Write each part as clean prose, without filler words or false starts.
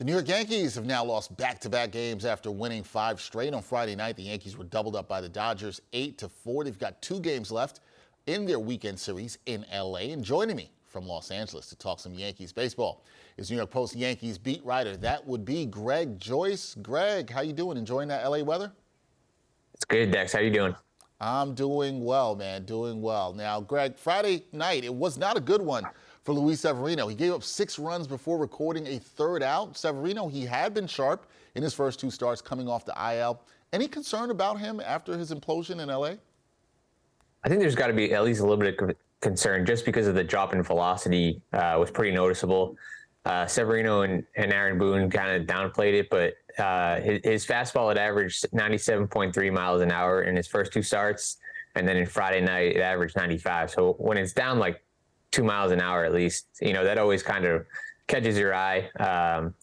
The New York Yankees have now lost back-to-back games after winning 5 straight on Friday night. The Yankees were doubled up by the Dodgers 8-4. They've got 2 games left in their weekend series in L.A. And joining me from Los Angeles to talk some Yankees baseball is New York Post Yankees beat writer. That would be Greg Joyce. Greg, how you doing? Enjoying that L.A. weather? It's good, Dex. How you doing? I'm doing well, man, doing well. Now, Greg, Friday night, it was not a good one for Luis Severino. He gave up 6 runs before recording a third out. Severino, he had been sharp in his first 2 starts coming off the IL. Any concern about him after his implosion in L.A.? I think there's got to be at least a little bit of concern just because of the drop in velocity was pretty noticeable. Severino and Aaron Boone kind of downplayed it, but his fastball had averaged 97.3 miles an hour in his first 2 starts, and then in Friday night it averaged 95. So when it's down like 2 miles an hour at least, that always kind of catches your eye.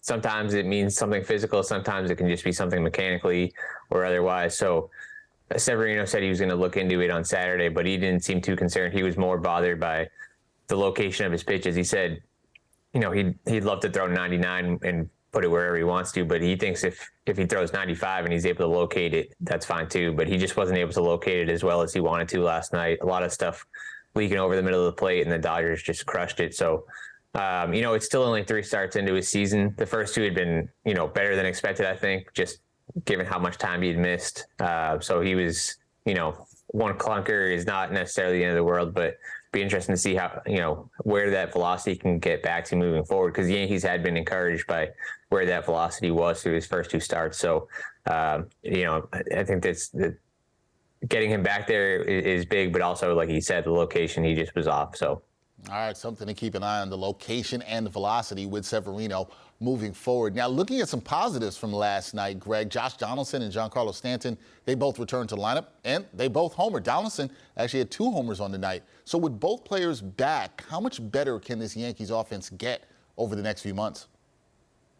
Sometimes it means something physical, sometimes it can just be something mechanically or otherwise. So Severino said he was going to look into it on Saturday, but he didn't seem too concerned. He was more bothered by the location of his pitches. He said, he'd love to throw 99 and put it wherever he wants to, but he thinks if he throws 95 and he's able to locate it, that's fine too. But he just wasn't able to locate it as well as he wanted to last night. A lot of stuff leaking over the middle of the plate, and the Dodgers just crushed it. So, it's still only 3 starts into his season. The first 2 had been, better than expected, I think, just given how much time he'd missed. So he was, one clunker is not necessarily the end of the world, but be interesting to see how, where that velocity can get back to moving forward, because the Yankees had been encouraged by where that velocity was through his first 2 starts. So, I think getting him back there is big, but also, like he said, the location, he just was off. So, all right, something to keep an eye on, the location and the velocity with Severino moving forward. Now, looking at some positives from last night, Greg, Josh Donaldson and Giancarlos Stanton, they both returned to the lineup, and they both homered. Donaldson actually had 2 homers on the night. So with both players back, how much better can this Yankees offense get over the next few months?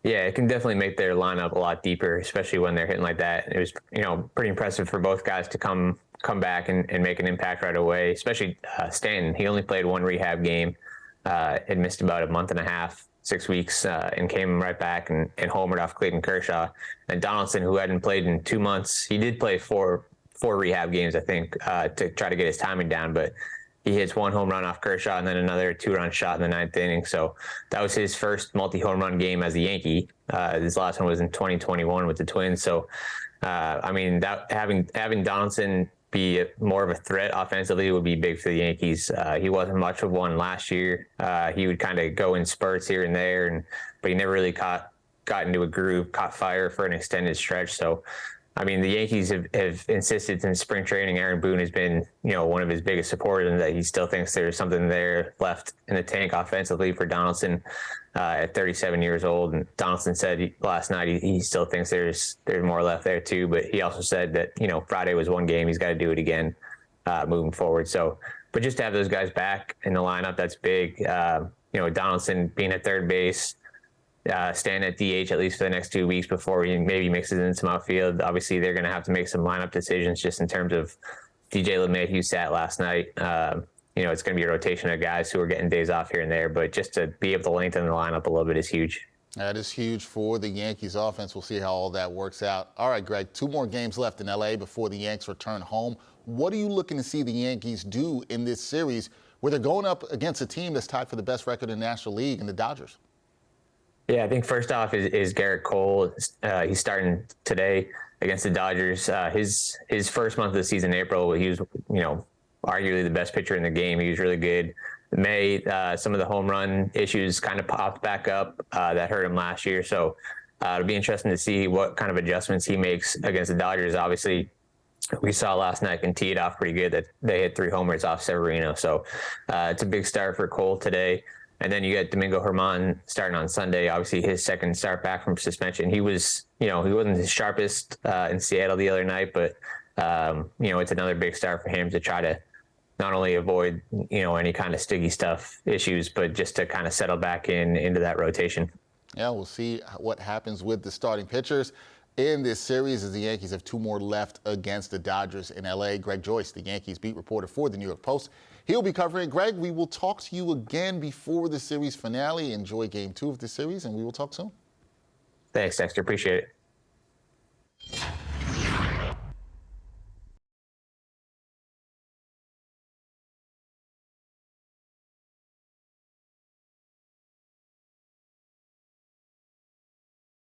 Yeah, it can definitely make their lineup a lot deeper, especially when they're hitting like that. It was, pretty impressive for both guys to come back and make an impact right away, especially Stanton. He only played 1 rehab game, had missed about a month and a half, 6 weeks, and came right back and homered off Clayton Kershaw. And Donaldson, who hadn't played in 2 months, he did play four rehab games, I think, to try to get his timing down, but he hits 1 home run off Kershaw and then another 2-run shot in the 9th inning. So that was his first multi-home run game as a Yankee. His last one was in 2021 with the Twins. So, that having Donaldson be more of a threat offensively would be big for the Yankees. He wasn't much of one last year. He would kind of go in spurts here and there, but he never really got into a groove, caught fire for an extended stretch. So, the Yankees have insisted since spring training. Aaron Boone has been, one of his biggest supporters, and that he still thinks there's something there left in the tank offensively for Donaldson at 37 years old. And Donaldson said last night he still thinks there's more left there too. But he also said that, Friday was 1 game. He's got to do it again moving forward. So, but just to have those guys back in the lineup, that's big. Donaldson being at third base, stand at DH at least for the next 2 weeks before he maybe mixes in some outfield. Obviously, they're going to have to make some lineup decisions just in terms of DJ LeMahieu sat last night. It's going to be a rotation of guys who are getting days off here and there, but just to be able to lengthen the lineup a little bit is huge. That is huge for the Yankees offense. We'll see how all that works out. All right, Greg, 2 more games left in L.A. before the Yanks return home. What are you looking to see the Yankees do in this series where they're going up against a team that's tied for the best record in the National League in the Dodgers? Yeah, I think first off is Garrett Cole. He's starting today against the Dodgers. His first month of the season, April, he was, arguably the best pitcher in the game. He was really good. May, some of the home run issues kind of popped back up that hurt him last year. So it'll be interesting to see what kind of adjustments he makes against the Dodgers. Obviously, we saw last night can tee it off pretty good that they hit 3 homers off Severino. So it's a big start for Cole today. And then you get Domingo Germán starting on Sunday. Obviously, his second start back from suspension. He was, he wasn't his sharpest in Seattle the other night, but, it's another big start for him to try to not only avoid, any kind of sticky stuff issues, but just to kind of settle back into that rotation. Yeah, we'll see what happens with the starting pitchers in this series as the Yankees have 2 more left against the Dodgers in L.A. Greg Joyce, the Yankees beat reporter for the New York Post. He'll be covering it. Greg, we will talk to you again before the series finale. Enjoy Game 2 of the series, and we will talk soon. Thanks, Dexter. Appreciate it.